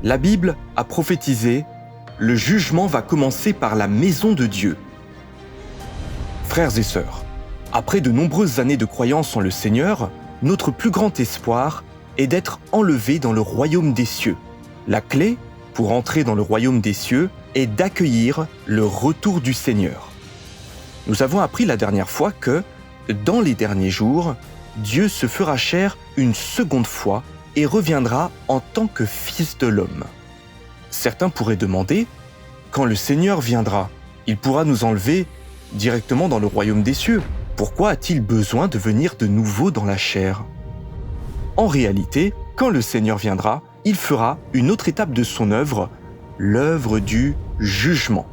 La Bible a prophétisé « Le jugement va commencer par la maison de Dieu ». Frères et sœurs, après de nombreuses années de croyance en le Seigneur, notre plus grand espoir est d'être enlevés dans le royaume des cieux. La clé pour entrer dans le royaume des cieux est d'accueillir le retour du Seigneur. Nous avons appris la dernière fois que, dans les derniers jours, Dieu se fera chair une seconde fois et reviendra en tant que Fils de l'homme. Certains pourraient demander, quand le Seigneur viendra, il pourra nous enlever directement dans le royaume des cieux. Pourquoi a-t-il besoin de venir de nouveau dans la chair ? En réalité, quand le Seigneur viendra, il fera une autre étape de son œuvre, l'œuvre du jugement.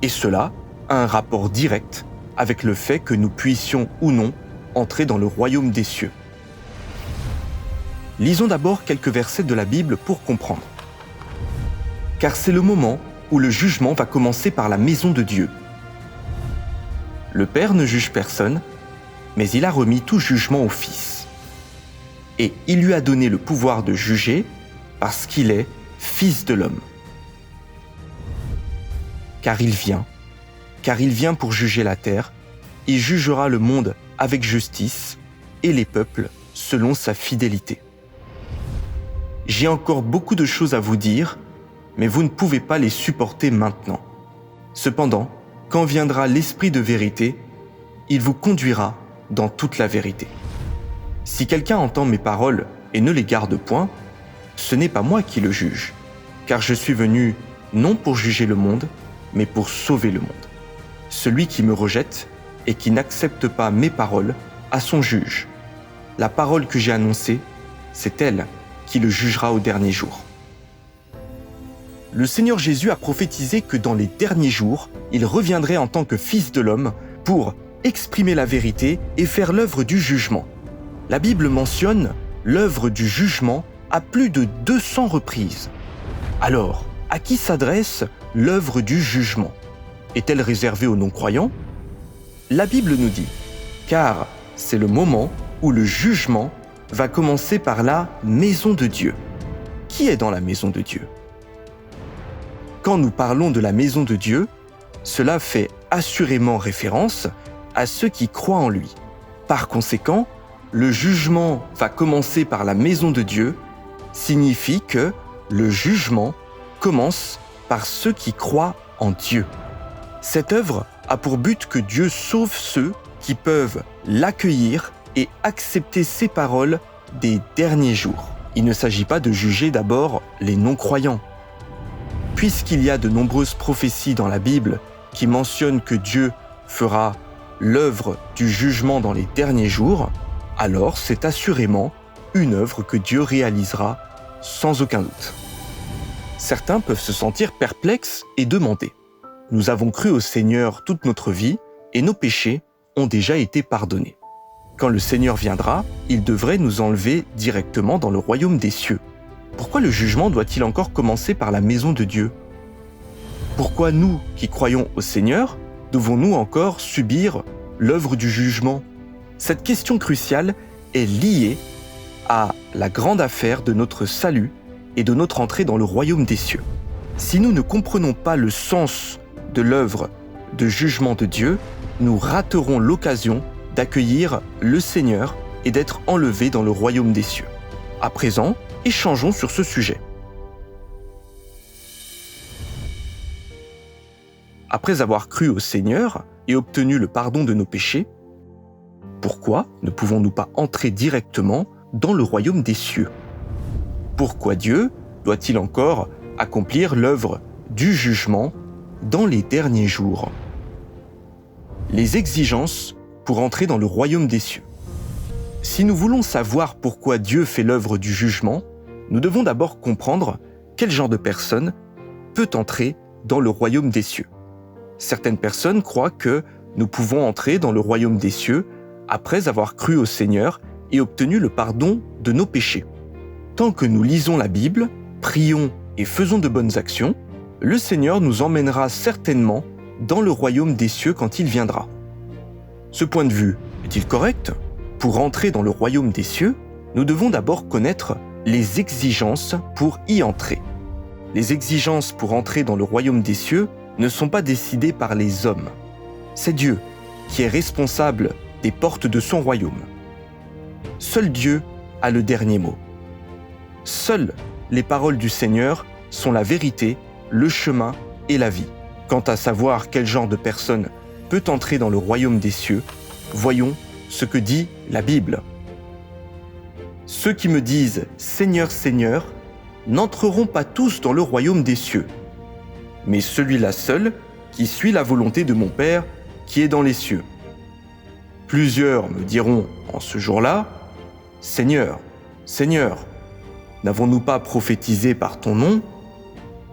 Et cela a un rapport direct avec le fait que nous puissions ou non entrer dans le royaume des cieux. Lisons d'abord quelques versets de la Bible pour comprendre. Car c'est le moment où le jugement va commencer par la maison de Dieu. Le Père ne juge personne, mais il a remis tout jugement au Fils. Et il lui a donné le pouvoir de juger parce qu'il est Fils de l'homme. Car il vient pour juger la terre, il jugera le monde avec justice et les peuples selon sa fidélité. J'ai encore beaucoup de choses à vous dire, mais vous ne pouvez pas les supporter maintenant. Cependant, quand viendra l'Esprit de vérité, il vous conduira dans toute la vérité. Si quelqu'un entend mes paroles et ne les garde point, ce n'est pas moi qui le juge, car je suis venu non pour juger le monde, mais pour sauver le monde. Celui qui me rejette et qui n'accepte pas mes paroles a son juge. La parole que j'ai annoncée, c'est elle qui le jugera au dernier jour. Le Seigneur Jésus a prophétisé que dans les derniers jours, il reviendrait en tant que Fils de l'homme pour exprimer la vérité et faire l'œuvre du jugement. La Bible mentionne l'œuvre du jugement à plus de 200 reprises. Alors, à qui s'adresse l'œuvre du jugement ? Est-elle réservée aux non-croyants ? La Bible nous dit « Car c'est le moment où le jugement va commencer par la maison de Dieu ». Qui est dans la maison de Dieu ? Quand nous parlons de la maison de Dieu, cela fait assurément référence à ceux qui croient en lui. Par conséquent, le jugement va commencer par la maison de Dieu signifie que le jugement commence par ceux qui croient en Dieu. Cette œuvre a pour but que Dieu sauve ceux qui peuvent l'accueillir et accepter ses paroles des derniers jours. Il ne s'agit pas de juger d'abord les non-croyants. Puisqu'il y a de nombreuses prophéties dans la Bible qui mentionnent que Dieu fera l'œuvre du jugement dans les derniers jours, alors c'est assurément une œuvre que Dieu réalisera sans aucun doute. Certains peuvent se sentir perplexes et demander « Nous avons cru au Seigneur toute notre vie et nos péchés ont déjà été pardonnés. Quand le Seigneur viendra, il devrait nous enlever directement dans le royaume des cieux. Pourquoi le jugement doit-il encore commencer par la maison de Dieu ? Pourquoi nous, qui croyons au Seigneur, devons-nous encore subir l'œuvre du jugement ? Cette question cruciale est liée à la grande affaire de notre salut et de notre entrée dans le royaume des cieux. Si nous ne comprenons pas le sens de l'œuvre de jugement de Dieu, nous raterons l'occasion d'accueillir le Seigneur et d'être enlevés dans le royaume des cieux. À présent, échangeons sur ce sujet. Après avoir cru au Seigneur et obtenu le pardon de nos péchés, pourquoi ne pouvons-nous pas entrer directement dans le royaume des cieux ? Pourquoi Dieu doit-il encore accomplir l'œuvre du jugement dans les derniers jours ? Les exigences pour entrer dans le royaume des cieux. Si nous voulons savoir pourquoi Dieu fait l'œuvre du jugement, nous devons d'abord comprendre quel genre de personne peut entrer dans le royaume des cieux. Certaines personnes croient que nous pouvons entrer dans le royaume des cieux après avoir cru au Seigneur et obtenu le pardon de nos péchés. Tant que nous lisons la Bible, prions et faisons de bonnes actions, le Seigneur nous emmènera certainement dans le royaume des cieux quand il viendra. Ce point de vue est-il correct ? Pour entrer dans le royaume des cieux, nous devons d'abord connaître les exigences pour y entrer. Les exigences pour entrer dans le royaume des cieux ne sont pas décidées par les hommes. C'est Dieu qui est responsable des portes de son royaume. Seul Dieu a le dernier mot. Seules les paroles du Seigneur sont la vérité, le chemin et la vie. Quant à savoir quel genre de personne peut entrer dans le royaume des cieux, voyons ce que dit la Bible. Ceux qui me disent « Seigneur, Seigneur » n'entreront pas tous dans le royaume des cieux, mais celui-là seul qui suit la volonté de mon Père qui est dans les cieux. Plusieurs me diront en ce jour-là « Seigneur, Seigneur, n'avons-nous pas prophétisé par ton nom?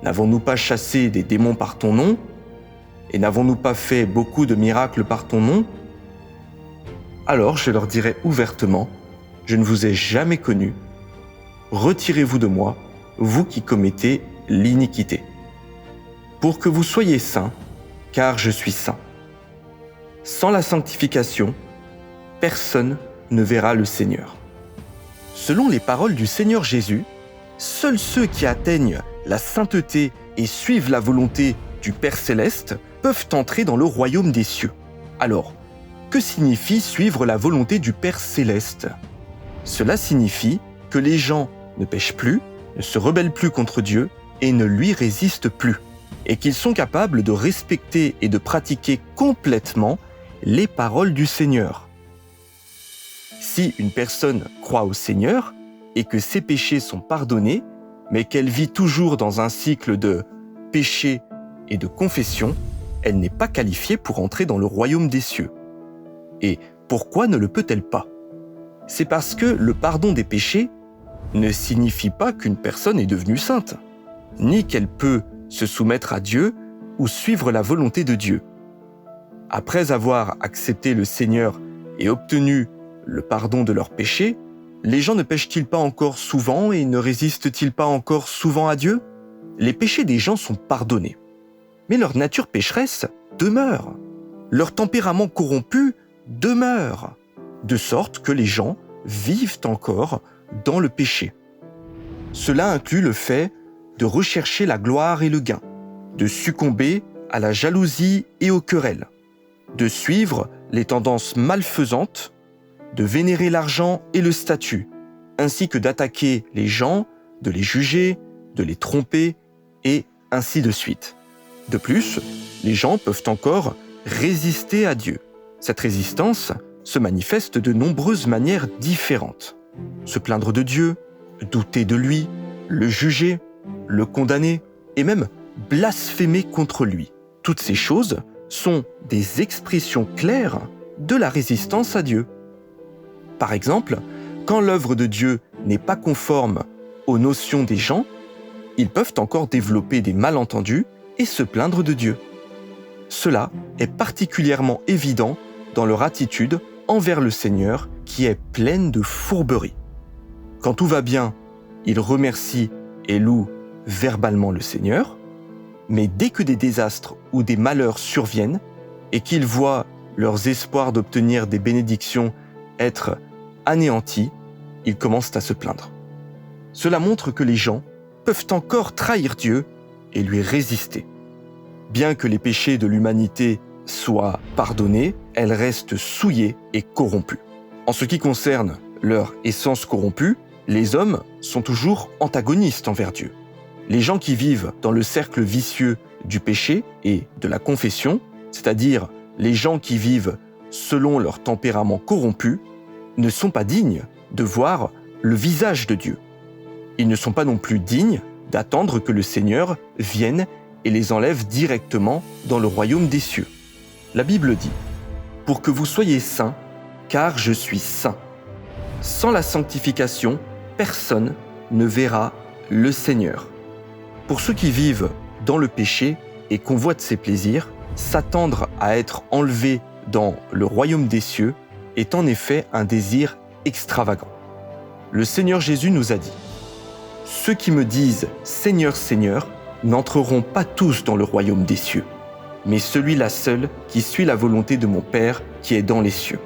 N'avons-nous pas chassé des démons par ton nom? Et n'avons-nous pas fait beaucoup de miracles par ton nom ?» Alors je leur dirai ouvertement, je ne vous ai jamais connu. Retirez-vous de moi, vous qui commettez l'iniquité. Pour que vous soyez saints, car je suis saint. Sans la sanctification, personne ne verra le Seigneur. Selon les paroles du Seigneur Jésus, seuls ceux qui atteignent la sainteté et suivent la volonté du Père Céleste peuvent entrer dans le royaume des cieux. Alors, que signifie suivre la volonté du Père Céleste? Cela signifie que les gens ne péchent plus, ne se rebellent plus contre Dieu et ne lui résistent plus, et qu'ils sont capables de respecter et de pratiquer complètement les paroles du Seigneur. Si une personne croit au Seigneur et que ses péchés sont pardonnés, mais qu'elle vit toujours dans un cycle de péché et de confession, elle n'est pas qualifiée pour entrer dans le royaume des cieux. Et pourquoi ne le peut-elle pas? C'est parce que le pardon des péchés ne signifie pas qu'une personne est devenue sainte, ni qu'elle peut se soumettre à Dieu ou suivre la volonté de Dieu. Après avoir accepté le Seigneur et obtenu le pardon de leurs péchés, les gens ne pêchent-ils pas encore souvent et ne résistent-ils pas encore souvent à Dieu? Les péchés des gens sont pardonnés, mais leur nature pécheresse demeure. Leur tempérament corrompu demeure, de sorte que les gens vivent encore dans le péché. Cela inclut le fait de rechercher la gloire et le gain, de succomber à la jalousie et aux querelles, de suivre les tendances malfaisantes, de vénérer l'argent et le statut, ainsi que d'attaquer les gens, de les juger, de les tromper, et ainsi de suite. De plus, les gens peuvent encore résister à Dieu. Cette résistance se manifeste de nombreuses manières différentes. Se plaindre de Dieu, douter de lui, le juger, le condamner, et même blasphémer contre lui. Toutes ces choses sont des expressions claires de la résistance à Dieu. Par exemple, quand l'œuvre de Dieu n'est pas conforme aux notions des gens, ils peuvent encore développer des malentendus et se plaindre de Dieu. Cela est particulièrement évident dans leur attitude envers le Seigneur qui est pleine de fourberie. Quand tout va bien, ils remercient et louent verbalement le Seigneur, mais dès que des désastres ou des malheurs surviennent et qu'ils voient leurs espoirs d'obtenir des bénédictions être anéantis, ils commencent à se plaindre. Cela montre que les gens peuvent encore trahir Dieu et lui résister. Bien que les péchés de l'humanité soient pardonnés, elles restent souillées et corrompues. En ce qui concerne leur essence corrompue, les hommes sont toujours antagonistes envers Dieu. Les gens qui vivent dans le cercle vicieux du péché et de la confession, c'est-à-dire les gens qui vivent selon leur tempérament corrompu, ne sont pas dignes de voir le visage de Dieu. Ils ne sont pas non plus dignes d'attendre que le Seigneur vienne et les enlève directement dans le royaume des cieux. La Bible dit « Pour que vous soyez saints, car je suis saint. Sans la sanctification, personne ne verra le Seigneur. » Pour ceux qui vivent dans le péché et convoitent ses plaisirs, s'attendre à être enlevés dans le royaume des cieux est en effet un désir extravagant. Le Seigneur Jésus nous a dit « Ceux qui me disent « Seigneur, Seigneur » n'entreront pas tous dans le royaume des cieux, mais celui-là seul qui suit la volonté de mon Père qui est dans les cieux. »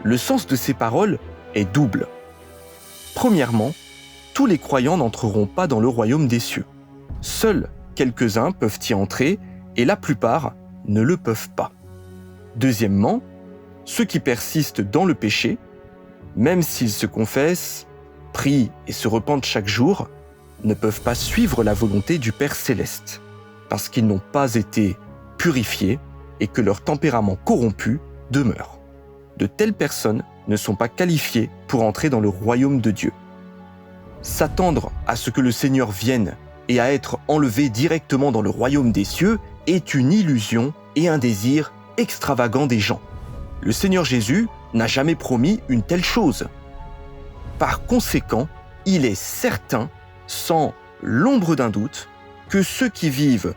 Le sens de ces paroles est double. Premièrement, tous les croyants n'entreront pas dans le royaume des cieux. Seuls quelques-uns peuvent y entrer et la plupart ne le peuvent pas. Deuxièmement, ceux qui persistent dans le péché, même s'ils se confessent, prient et se repentent chaque jour, ne peuvent pas suivre la volonté du Père céleste, parce qu'ils n'ont pas été purifiés et que leur tempérament corrompu demeure. De telles personnes ne sont pas qualifiées pour entrer dans le royaume de Dieu. S'attendre à ce que le Seigneur vienne et à être enlevé directement dans le royaume des cieux est une illusion et un désir extravagant des gens. Le Seigneur Jésus n'a jamais promis une telle chose. Par conséquent, il est certain, sans l'ombre d'un doute, que ceux qui vivent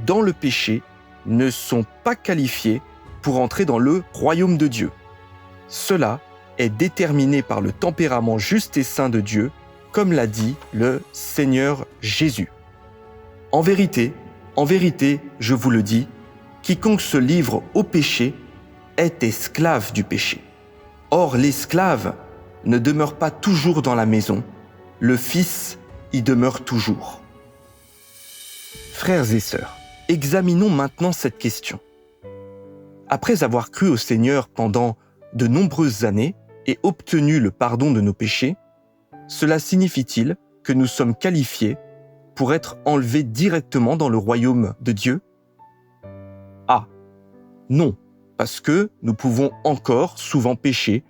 dans le péché ne sont pas qualifiés pour entrer dans le royaume de Dieu. Cela est déterminé par le tempérament juste et saint de Dieu, comme l'a dit le Seigneur Jésus. En vérité, je vous le dis, quiconque se livre au péché est esclave du péché. Or, l'esclave ne demeure pas toujours dans la maison, le Fils y demeure toujours. Frères et sœurs, examinons maintenant cette question. Après avoir cru au Seigneur pendant de nombreuses années et obtenu le pardon de nos péchés, cela signifie-t-il que nous sommes qualifiés pour être enlevés directement dans le royaume de Dieu ? A. Non, parce que nous pouvons encore souvent pécher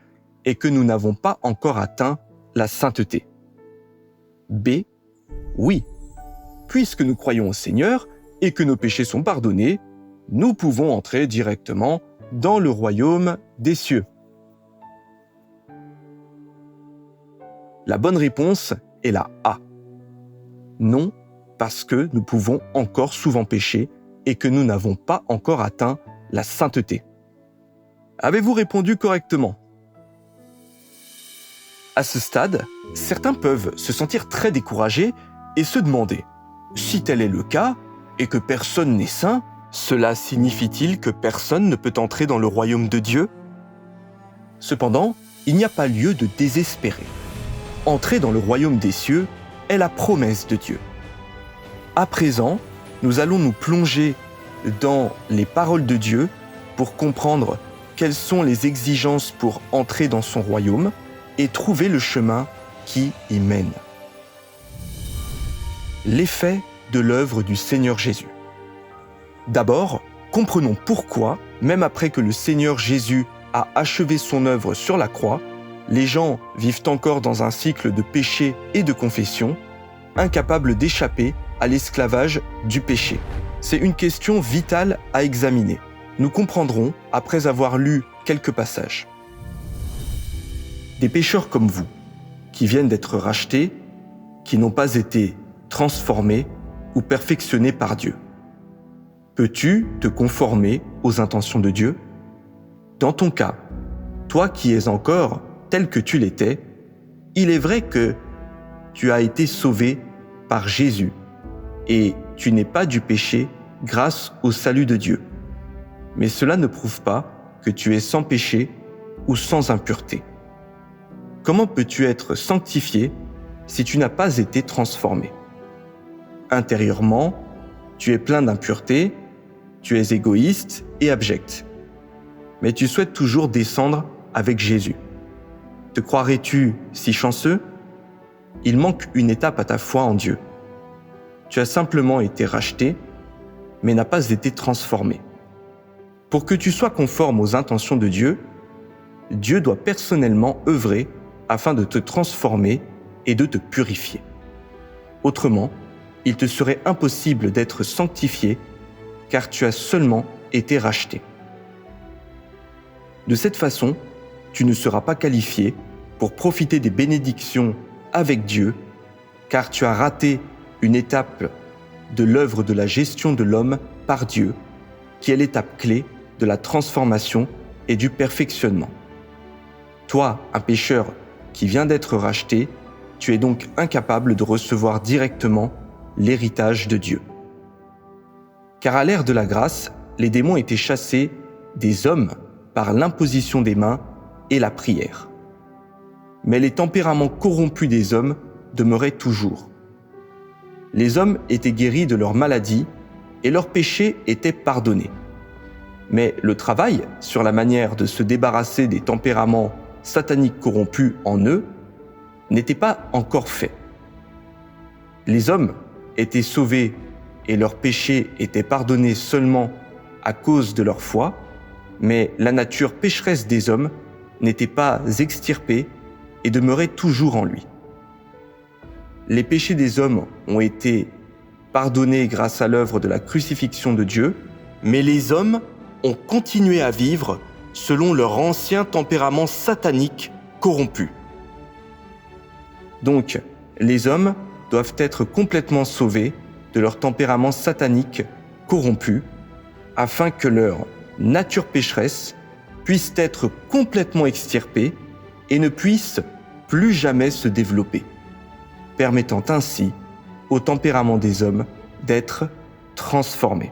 et que nous n'avons pas encore atteint la sainteté. B. Oui, puisque nous croyons au Seigneur et que nos péchés sont pardonnés, nous pouvons entrer directement dans le royaume des cieux. La bonne réponse est la A. Non, parce que nous pouvons encore souvent pécher et que nous n'avons pas encore atteint la sainteté. Avez-vous répondu correctement ? À ce stade, certains peuvent se sentir très découragés et se demander « Si tel est le cas, et que personne n'est saint, cela signifie-t-il que personne ne peut entrer dans le royaume de Dieu ?» Cependant, il n'y a pas lieu de désespérer. Entrer dans le royaume des cieux est la promesse de Dieu. À présent, nous allons nous plonger dans les paroles de Dieu pour comprendre quelles sont les exigences pour entrer dans son royaume et trouver le chemin qui y mène. L'effet de l'œuvre du Seigneur Jésus. D'abord, comprenons pourquoi, même après que le Seigneur Jésus a achevé son œuvre sur la croix, les gens vivent encore dans un cycle de péché et de confession, incapables d'échapper à l'esclavage du péché. C'est une question vitale à examiner. Nous comprendrons après avoir lu quelques passages. Des pécheurs comme vous, qui viennent d'être rachetés, qui n'ont pas été transformés ou perfectionnés par Dieu. Peux-tu te conformer aux intentions de Dieu ? Dans ton cas, toi qui es encore tel que tu l'étais, il est vrai que tu as été sauvé par Jésus et tu n'es pas du péché grâce au salut de Dieu. Mais cela ne prouve pas que tu es sans péché ou sans impureté. Comment peux-tu être sanctifié si tu n'as pas été transformé ? Intérieurement, tu es plein d'impureté, tu es égoïste et abject. Mais tu souhaites toujours descendre avec Jésus. Te croirais-tu si chanceux ? Il manque une étape à ta foi en Dieu. Tu as simplement été racheté, mais n'as pas été transformé. Pour que tu sois conforme aux intentions de Dieu, Dieu doit personnellement œuvrer afin de te transformer et de te purifier. Autrement, il te serait impossible d'être sanctifié car tu as seulement été racheté. De cette façon, tu ne seras pas qualifié pour profiter des bénédictions avec Dieu car tu as raté une étape de l'œuvre de la gestion de l'homme par Dieu, qui est l'étape clé de la transformation et du perfectionnement. Toi, un pécheur qui vient d'être racheté, tu es donc incapable de recevoir directement l'héritage de Dieu. Car à l'ère de la grâce, les démons étaient chassés des hommes par l'imposition des mains et la prière. Mais les tempéraments corrompus des hommes demeuraient toujours. Les hommes étaient guéris de leurs maladies et leurs péchés étaient pardonnés. Mais le travail sur la manière de se débarrasser des tempéraments sataniques corrompus en eux n'était pas encore fait. Les hommes étaient sauvés et leurs péchés étaient pardonnés seulement à cause de leur foi, mais la nature pécheresse des hommes n'était pas extirpée et demeurait toujours en lui. Les péchés des hommes ont été pardonnés grâce à l'œuvre de la crucifixion de Dieu, mais les hommes ont continué à vivre selon leur ancien tempérament satanique corrompu. Donc, les hommes doivent être complètement sauvés de leur tempérament satanique corrompu, afin que leur nature pécheresse puisse être complètement extirpée et ne puisse plus jamais se développer, permettant ainsi au tempérament des hommes d'être transformé.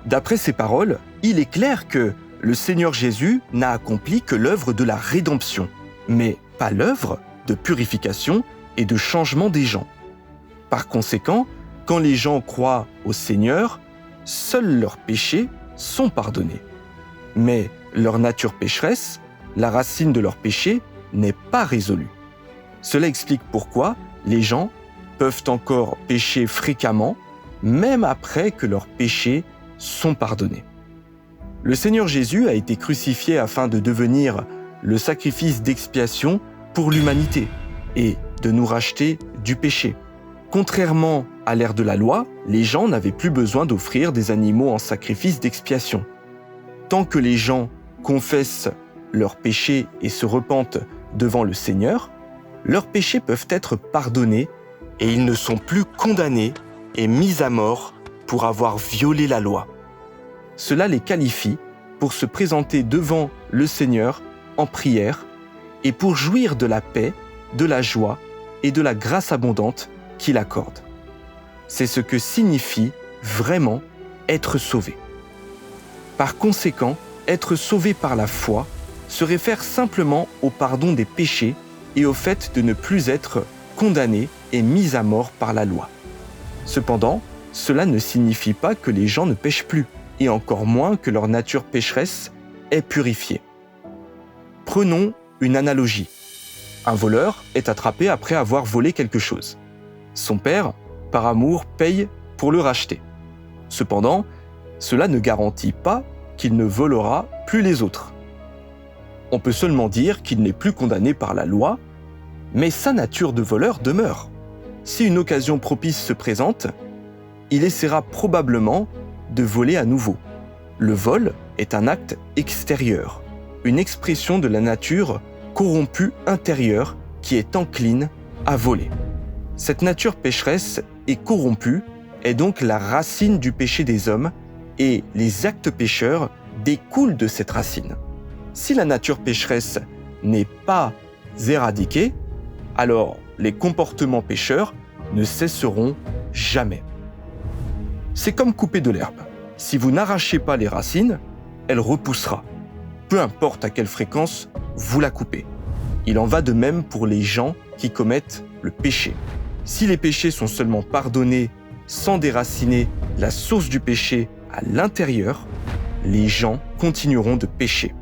D'après ces paroles, il est clair que le Seigneur Jésus n'a accompli que l'œuvre de la rédemption, mais pas l'œuvre de purification et de changement des gens. Par conséquent, quand les gens croient au Seigneur, seuls leurs péchés sont pardonnés. Mais leur nature pécheresse, la racine de leur péché, n'est pas résolue. Cela explique pourquoi les gens peuvent encore pécher fréquemment, même après que leurs péchés sont pardonnés. Le Seigneur Jésus a été crucifié afin de devenir le sacrifice d'expiation pour l'humanité et de nous racheter du péché. Contrairement à l'ère de la loi, les gens n'avaient plus besoin d'offrir des animaux en sacrifice d'expiation. Tant que les gens confessent leurs péchés et se repentent devant le Seigneur, leurs péchés peuvent être pardonnés et ils ne sont plus condamnés et mis à mort pour avoir violé la loi. Cela les qualifie pour se présenter devant le Seigneur en prière et pour jouir de la paix, de la joie et de la grâce abondante qu'il accorde. C'est ce que signifie vraiment être sauvé. Par conséquent, être sauvé par la foi se réfère simplement au pardon des péchés et au fait de ne plus être condamné et mis à mort par la loi. Cependant, cela ne signifie pas que les gens ne pêchent plus, et encore moins que leur nature pécheresse est purifiée. Prenons une analogie. Un voleur est attrapé après avoir volé quelque chose. Son père, par amour, paye pour le racheter. Cependant, cela ne garantit pas qu'il ne volera plus les autres. On peut seulement dire qu'il n'est plus condamné par la loi, mais sa nature de voleur demeure. Si une occasion propice se présente, il essaiera probablement de voler à nouveau. Le vol est un acte extérieur, une expression de la nature corrompue intérieure qui est encline à voler. Cette nature pécheresse et corrompue est donc la racine du péché des hommes et les actes pécheurs découlent de cette racine. Si la nature pécheresse n'est pas éradiquée, alors les comportements pécheurs ne cesseront jamais. C'est comme couper de l'herbe. Si vous n'arrachez pas les racines, elle repoussera, peu importe à quelle fréquence vous la coupez. Il en va de même pour les gens qui commettent le péché. Si les péchés sont seulement pardonnés sans déraciner la source du péché à l'intérieur, les gens continueront de pécher.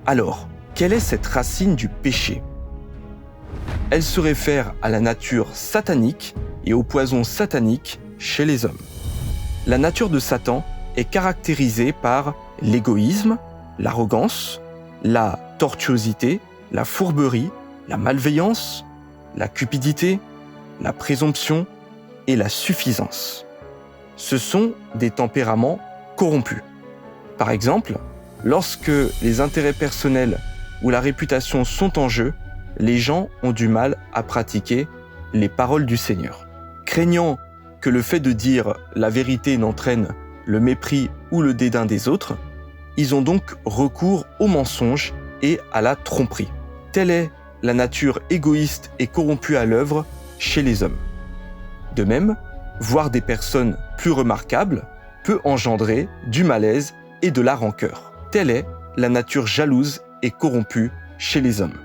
Alors, quelle est cette racine du péché ? Elle se réfère à la nature satanique et au poison satanique chez les hommes. La nature de Satan est caractérisée par l'égoïsme, l'arrogance, la tortuosité, la fourberie, la malveillance, la cupidité, la présomption et la suffisance. Ce sont des tempéraments corrompus. Par exemple, lorsque les intérêts personnels ou la réputation sont en jeu, les gens ont du mal à pratiquer les paroles du Seigneur. Craignant que le fait de dire la vérité n'entraîne le mépris ou le dédain des autres, ils ont donc recours au mensonge et à la tromperie. Telle est la nature égoïste et corrompue à l'œuvre chez les hommes. De même, voir des personnes plus remarquables peut engendrer du malaise et de la rancœur. Telle est la nature jalouse et corrompue chez les hommes.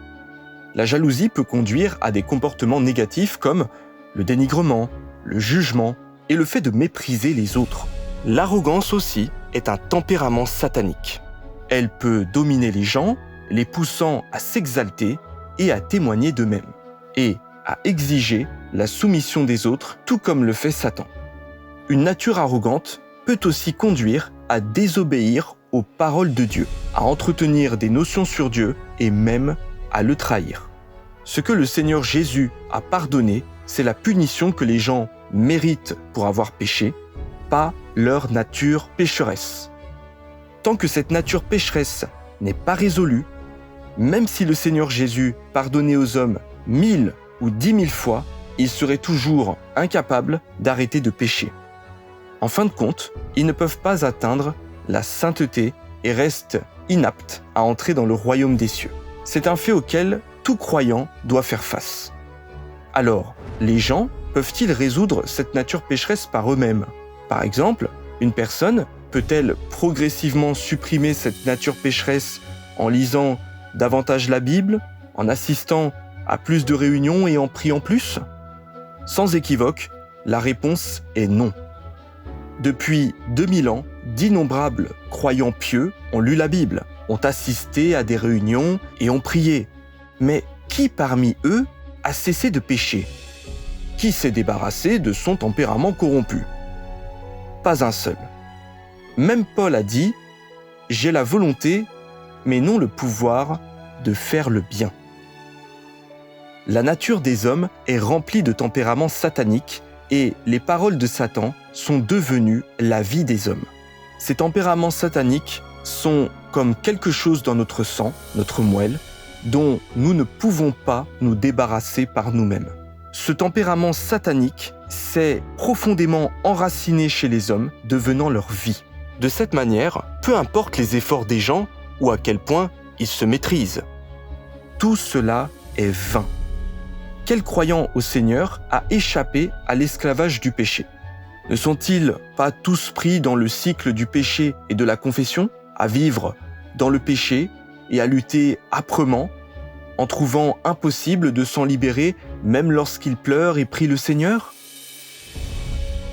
La jalousie peut conduire à des comportements négatifs comme le dénigrement, le jugement et le fait de mépriser les autres. L'arrogance aussi est un tempérament satanique. Elle peut dominer les gens, les poussant à s'exalter et à témoigner d'eux-mêmes, et à exiger la soumission des autres, tout comme le fait Satan. Une nature arrogante peut aussi conduire à désobéir aux paroles de Dieu, à entretenir des notions sur Dieu et même à le trahir. Ce que le Seigneur Jésus a pardonné, c'est la punition que les gens méritent pour avoir péché, pas leur nature pécheresse. Tant que cette nature pécheresse n'est pas résolue, même si le Seigneur Jésus pardonnait aux hommes 1000 ou 10 000 fois, ils seraient toujours incapables d'arrêter de pécher. En fin de compte, ils ne peuvent pas atteindre la sainteté et restent inaptes à entrer dans le royaume des cieux. C'est un fait auquel tout croyant doit faire face. Alors, les gens peuvent-ils résoudre cette nature pécheresse par eux-mêmes ? Par exemple, une personne peut-elle progressivement supprimer cette nature pécheresse en lisant davantage la Bible, en assistant à plus de réunions et en priant plus ? Sans équivoque, la réponse est non. Depuis 2000 ans, d'innombrables croyants pieux ont lu la Bible, ont assisté à des réunions et ont prié. Mais qui parmi eux a cessé de pécher ? Qui s'est débarrassé de son tempérament corrompu ? Pas un seul. Même Paul a dit « J'ai la volonté, mais non le pouvoir de faire le bien ». La nature des hommes est remplie de tempéraments sataniques et les paroles de Satan sont devenues la vie des hommes. Ces tempéraments sataniques sont comme quelque chose dans notre sang, notre moelle, dont nous ne pouvons pas nous débarrasser par nous-mêmes. Ce tempérament satanique s'est profondément enraciné chez les hommes, devenant leur vie. De cette manière, peu importe les efforts des gens ou à quel point ils se maîtrisent, tout cela est vain. Quel croyant au Seigneur a échappé à l'esclavage du péché ? Ne sont-ils pas tous pris dans le cycle du péché et de la confession, à vivre dans le péché et à lutter âprement, en trouvant impossible de s'en libérer même lorsqu'ils pleurent et prient le Seigneur ?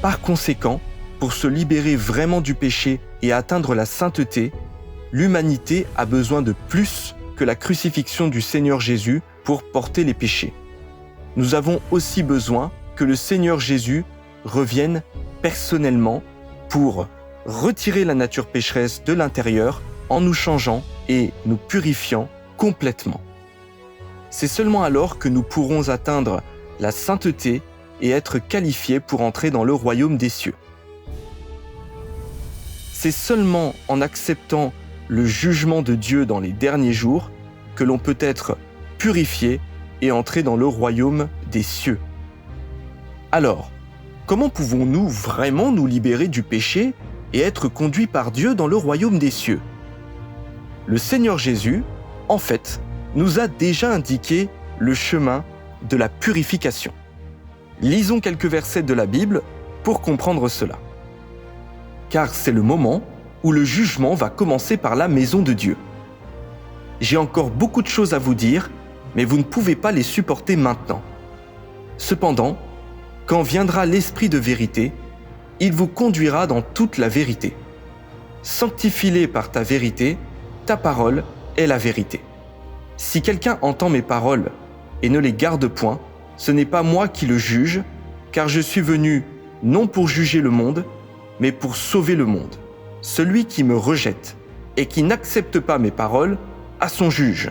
Par conséquent, pour se libérer vraiment du péché et atteindre la sainteté, l'humanité a besoin de plus que la crucifixion du Seigneur Jésus pour porter les péchés. Nous avons aussi besoin que le Seigneur Jésus revienne personnellement pour retirer la nature pécheresse de l'intérieur en nous changeant et nous purifiant complètement. C'est seulement alors que nous pourrons atteindre la sainteté et être qualifiés pour entrer dans le royaume des cieux. C'est seulement en acceptant le jugement de Dieu dans les derniers jours que l'on peut être purifié et entrer dans le royaume des cieux. Alors, comment pouvons-nous vraiment nous libérer du péché et être conduits par Dieu dans le royaume des cieux ? Le Seigneur Jésus, en fait, nous a déjà indiqué le chemin de la purification. Lisons quelques versets de la Bible pour comprendre cela. Car c'est le moment où le jugement va commencer par la maison de Dieu. J'ai encore beaucoup de choses à vous dire, mais vous ne pouvez pas les supporter maintenant. Cependant, quand viendra l'Esprit de vérité, il vous conduira dans toute la vérité. Sanctifie-les par ta vérité, ta parole est la vérité. Si quelqu'un entend mes paroles et ne les garde point, ce n'est pas moi qui le juge, car je suis venu non pour juger le monde, mais pour sauver le monde. Celui qui me rejette et qui n'accepte pas mes paroles a son juge.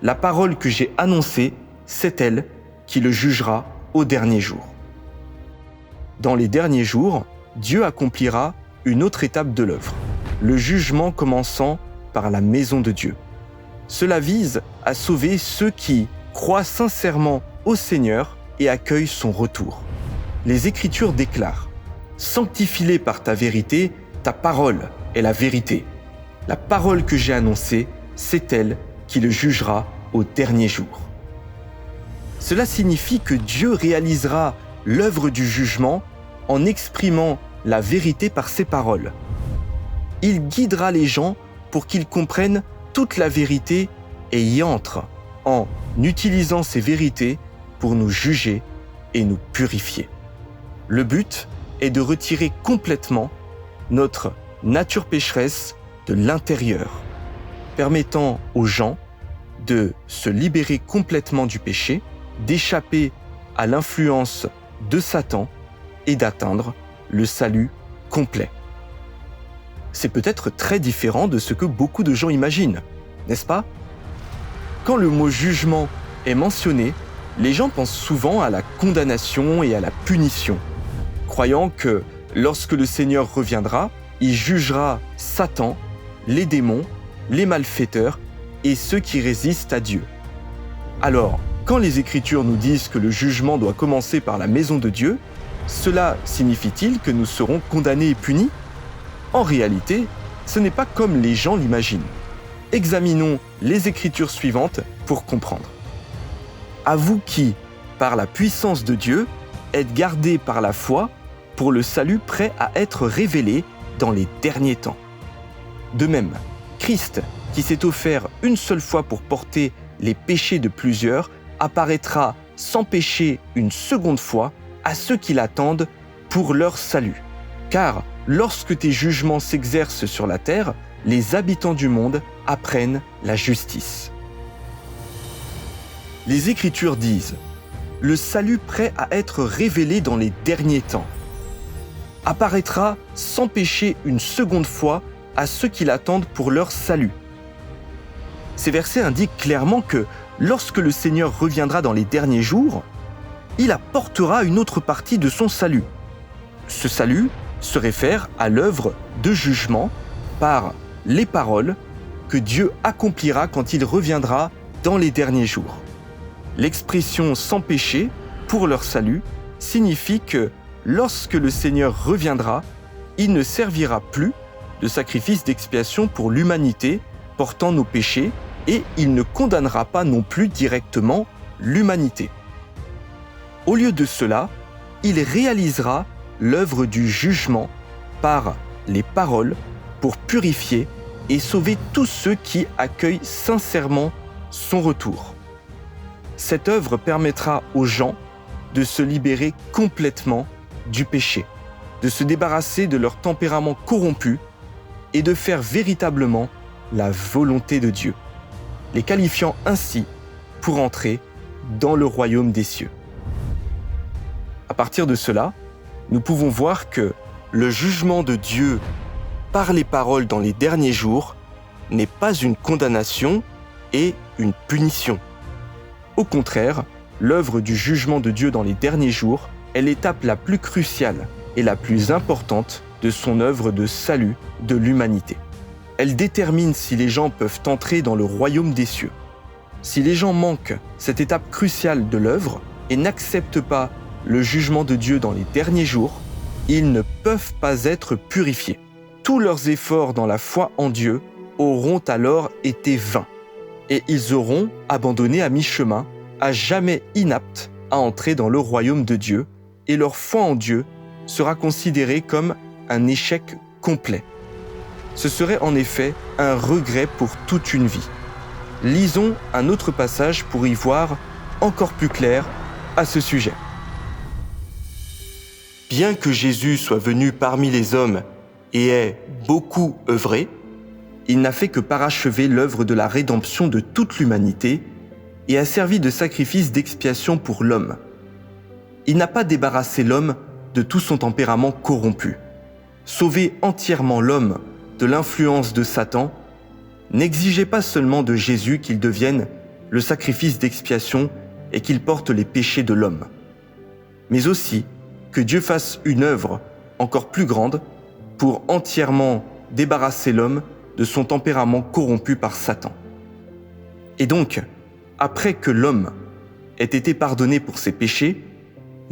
La parole que j'ai annoncée, c'est elle qui le jugera au dernier jour. Dans les derniers jours, Dieu accomplira une autre étape de l'œuvre, le jugement commençant par la maison de Dieu. Cela vise à sauver ceux qui croient sincèrement au Seigneur et accueillent son retour. Les Écritures déclarent « Sanctifie-les par ta vérité, ta parole est la vérité. La parole que j'ai annoncée, c'est elle qui le jugera au dernier jour. » Cela signifie que Dieu réalisera l'œuvre du jugement en exprimant la vérité par ses paroles. Il guidera les gens pour qu'ils comprennent toute la vérité et y entrent en utilisant ces vérités pour nous juger et nous purifier. Le but est de retirer complètement notre nature pécheresse de l'intérieur, permettant aux gens de se libérer complètement du péché, d'échapper à l'influence de Satan et d'atteindre le salut complet. C'est peut-être très différent de ce que beaucoup de gens imaginent, n'est-ce pas? Quand le mot jugement est mentionné, les gens pensent souvent à la condamnation et à la punition, croyant que lorsque le Seigneur reviendra, il jugera Satan, les démons, les malfaiteurs et ceux qui résistent à Dieu. Alors, quand les Écritures nous disent que le jugement doit commencer par la maison de Dieu, cela signifie-t-il que nous serons condamnés et punis? En réalité, ce n'est pas comme les gens l'imaginent. Examinons les Écritures suivantes pour comprendre. À vous qui, par la puissance de Dieu, êtes gardés par la foi pour le salut prêt à être révélé dans les derniers temps. De même, Christ, qui s'est offert une seule fois pour porter les péchés de plusieurs, apparaîtra sans péché une seconde fois à ceux qui l'attendent pour leur salut. Car lorsque tes jugements s'exercent sur la terre, les habitants du monde apprennent la justice. Les Écritures disent « Le salut prêt à être révélé dans les derniers temps apparaîtra sans péché une seconde fois à ceux qui l'attendent pour leur salut. » Ces versets indiquent clairement que lorsque le Seigneur reviendra dans les derniers jours, il apportera une autre partie de son salut. Ce salut se réfère à l'œuvre de jugement par les paroles que Dieu accomplira quand il reviendra dans les derniers jours. L'expression « sans péché » pour leur salut signifie que lorsque le Seigneur reviendra, il ne servira plus de sacrifice d'expiation pour l'humanité portant nos péchés et il ne condamnera pas non plus directement l'humanité. Au lieu de cela, il réalisera l'œuvre du jugement par les paroles pour purifier et sauver tous ceux qui accueillent sincèrement son retour. Cette œuvre permettra aux gens de se libérer complètement du péché, de se débarrasser de leur tempérament corrompu et de faire véritablement la volonté de Dieu, les qualifiant ainsi pour entrer dans le royaume des cieux. À partir de cela, nous pouvons voir que le jugement de Dieu par les paroles dans les derniers jours n'est pas une condamnation et une punition. Au contraire, l'œuvre du jugement de Dieu dans les derniers jours est l'étape la plus cruciale et la plus importante de son œuvre de salut de l'humanité. Elle détermine si les gens peuvent entrer dans le royaume des cieux. Si les gens manquent cette étape cruciale de l'œuvre et n'acceptent pas le jugement de Dieu dans les derniers jours, ils ne peuvent pas être purifiés. Tous leurs efforts dans la foi en Dieu auront alors été vains et ils auront abandonné à mi-chemin, à jamais inaptes à entrer dans le royaume de Dieu, et leur foi en Dieu sera considérée comme un échec complet. Ce serait en effet un regret pour toute une vie. Lisons un autre passage pour y voir encore plus clair à ce sujet. Bien que Jésus soit venu parmi les hommes et ait beaucoup œuvré, il n'a fait que parachever l'œuvre de la rédemption de toute l'humanité et a servi de sacrifice d'expiation pour l'homme. Il n'a pas débarrassé l'homme de tout son tempérament corrompu. Sauver entièrement l'homme de l'influence de Satan n'exigeait pas seulement de Jésus qu'il devienne le sacrifice d'expiation et qu'il porte les péchés de l'homme, mais aussi que Dieu fasse une œuvre encore plus grande pour entièrement débarrasser l'homme de son tempérament corrompu par Satan. Et donc, après que l'homme ait été pardonné pour ses péchés,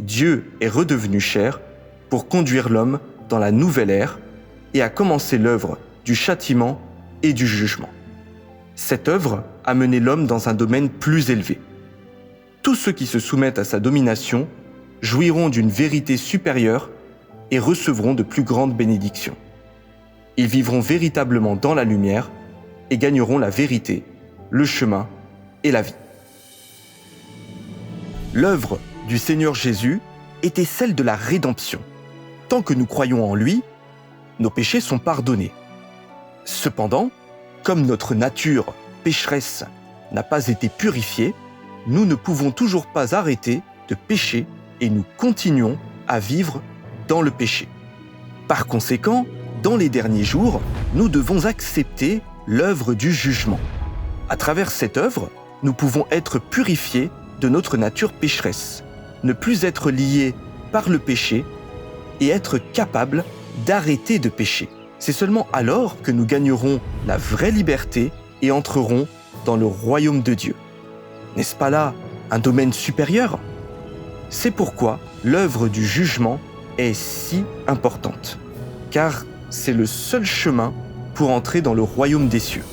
Dieu est redevenu chair pour conduire l'homme dans la nouvelle ère et a commencé l'œuvre du châtiment et du jugement. Cette œuvre a mené l'homme dans un domaine plus élevé. Tous ceux qui se soumettent à sa domination jouiront d'une vérité supérieure et recevront de plus grandes bénédictions. Ils vivront véritablement dans la lumière et gagneront la vérité, le chemin et la vie. L'œuvre du Seigneur Jésus était celle de la rédemption. Tant que nous croyons en lui, nos péchés sont pardonnés. Cependant, comme notre nature pécheresse n'a pas été purifiée, nous ne pouvons toujours pas arrêter de pécher et nous continuons à vivre dans le péché. Par conséquent, dans les derniers jours, nous devons accepter l'œuvre du jugement. À travers cette œuvre, nous pouvons être purifiés de notre nature pécheresse, ne plus être liés par le péché et être capables d'arrêter de pécher. C'est seulement alors que nous gagnerons la vraie liberté et entrerons dans le royaume de Dieu. N'est-ce pas là un domaine supérieur ? C'est pourquoi l'œuvre du jugement est si importante, car c'est le seul chemin pour entrer dans le royaume des cieux.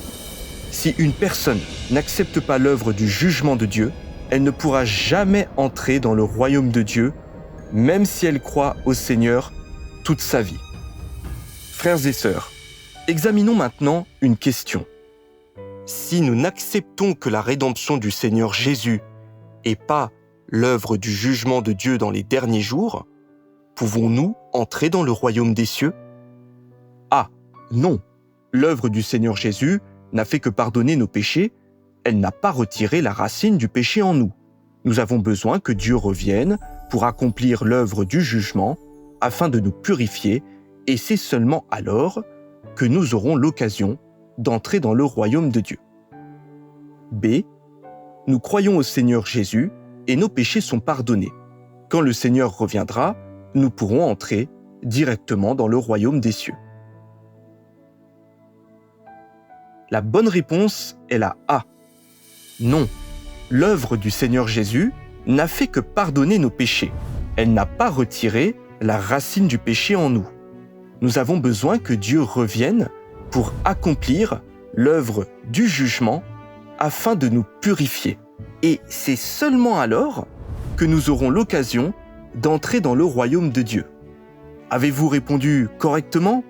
Si une personne n'accepte pas l'œuvre du jugement de Dieu, elle ne pourra jamais entrer dans le royaume de Dieu, même si elle croit au Seigneur toute sa vie. Frères et sœurs, examinons maintenant une question. Si nous n'acceptons que la rédemption du Seigneur Jésus et pas l'œuvre du jugement de Dieu dans les derniers jours, pouvons-nous entrer dans le royaume des cieux ? Ah, non, l'œuvre du Seigneur Jésus n'a fait que pardonner nos péchés, elle n'a pas retiré la racine du péché en nous. Nous avons besoin que Dieu revienne pour accomplir l'œuvre du jugement afin de nous purifier, et c'est seulement alors que nous aurons l'occasion d'entrer dans le royaume de Dieu. B. Nous croyons au Seigneur Jésus et nos péchés sont pardonnés. Quand le Seigneur reviendra, nous pourrons entrer directement dans le royaume des cieux. La bonne réponse est la A. Non, l'œuvre du Seigneur Jésus n'a fait que pardonner nos péchés. Elle n'a pas retiré la racine du péché en nous. Nous avons besoin que Dieu revienne pour accomplir l'œuvre du jugement afin de nous purifier. Et c'est seulement alors que nous aurons l'occasion d'entrer dans le royaume de Dieu. Avez-vous répondu correctement ?